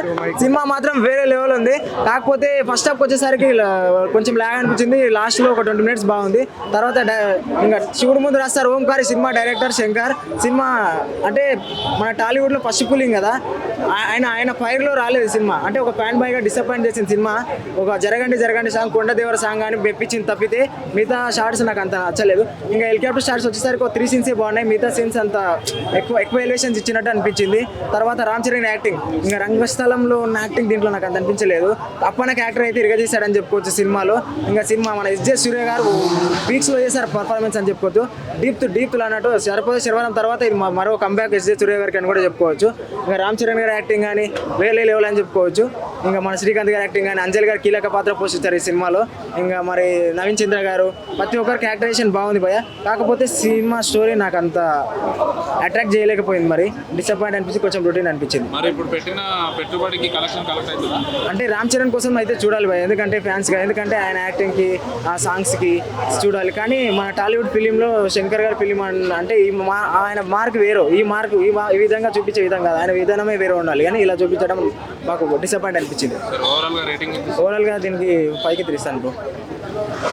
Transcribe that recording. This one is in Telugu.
సూపర్. సినిమా మాత్రం వేరే లెవెల్ ఉంది. కాకపోతే ఫస్ట్ హాఫ్ వచ్చేసరికి కొంచెం లాగ్ అనిపించింది. లాస్ట్ లో ఒక 20 minutes బాగుంది. తర్వాత ఇంకా శివుడు ముందు రాస్తారు ఓంకారి. Cinema director Shankar. సినిమా అంటే మన టాలీవుడ్ లో ఫస్ట్ పులింగ్ కదా, ఆయన ఫైర్ లో రాలేదు సినిమా. అంటే ఒక ఫ్యాన్ బాయ్ గా డిసప్పాయింట్ చేసిన సినిమా. ఒక జరగండి జరగండి సాంగ్, కొండదేవర సాంగ్ అని మెప్పించింది తప్పితే మిగతా షార్ట్స్ నాకు అంత నచ్చలేదు. ఇంకా హెలికాప్టర్ షార్ట్స్ వచ్చేసరికి ఒక 3 scenes బాగున్నాయి. మిగతా సీన్స్ అంత ఎక్కువ ఎలివేషన్స్ ఇచ్చినట్టు అనిపించింది. తర్వాత రామ్ చరణ్ యాక్టింగ్, ఇంకా రంగస్థలంలో ఉన్న యాక్టింగ్ దీంట్లో నాకు అంత అనిపించలేదు. అప్పనకి యాక్టర్ అయితే ఇరగదీశాడని చెప్పుకోవచ్చు సినిమాలో. ఇంకా సినిమా మన ఎస్జే సూర్య గారు పీక్స్ లో చేశారు పర్ఫార్మెన్స్ అని చెప్పుకోవచ్చు. డీప్ అన్నట్టు సరిపోతే శర్వనం తర్వాత ఇది మరో కంబ్యాక్ ఎస్జే సూర్య గారికి అని కూడా చెప్పుకోవచ్చు. ఇంకా రామ్ చరణ్ గారి యాక్టింగ్ కానీ వేరే లెవెల్ అని చెప్పుకోవచ్చు. ఇంకా మన శ్రీకాంత్ గారి యాక్టింగ్ కానీ, అంజలి గారు కీలక పాత్ర పోషిస్తారు ఈ సినిమాలో. ఇంకా మరి నవీన్ చంద్ర గారు, ప్రతి ఒక్కరికి యాక్టరేషన్ బాగుంది భయ. కాకపోతే సినిమా స్టోరీ నాకు అంత అట్రాక్ట్ చేయలేకపోయింది. మరి డిసప్పాయింట్ అనిపించి కొంచెం రొటీన్ అనిపించింది. మరి ఇప్పుడు పెట్టిన పెట్టుబడికి కలెక్ట్ అవుతుందా? అంటే రామ్ చరణ్ కోసం అయితే చూడాలి భయ, ఎందుకంటే ఫ్యాన్స్గా, ఎందుకంటే ఆయన యాక్టింగ్కి ఆ సాంగ్స్కి చూడాలి. కానీ మన టాలీవుడ్ ఫిలింలో శంకర్ గారి ఫిలిం అంటే ఆయన మార్క్ వేరు, ఈ విధంగా చూపించే విధంగా కాదు, ఆయన విధానమే వేరే ఉండాలి. కానీ ఇలా చూపించడం మాకు డిసప్పాయింట్ అనిపించింది. ఓవరాల్గా రేటింగ్ ఓవరాల్గా దీనికి 5కి 3 ఇస్తాను బ్రో.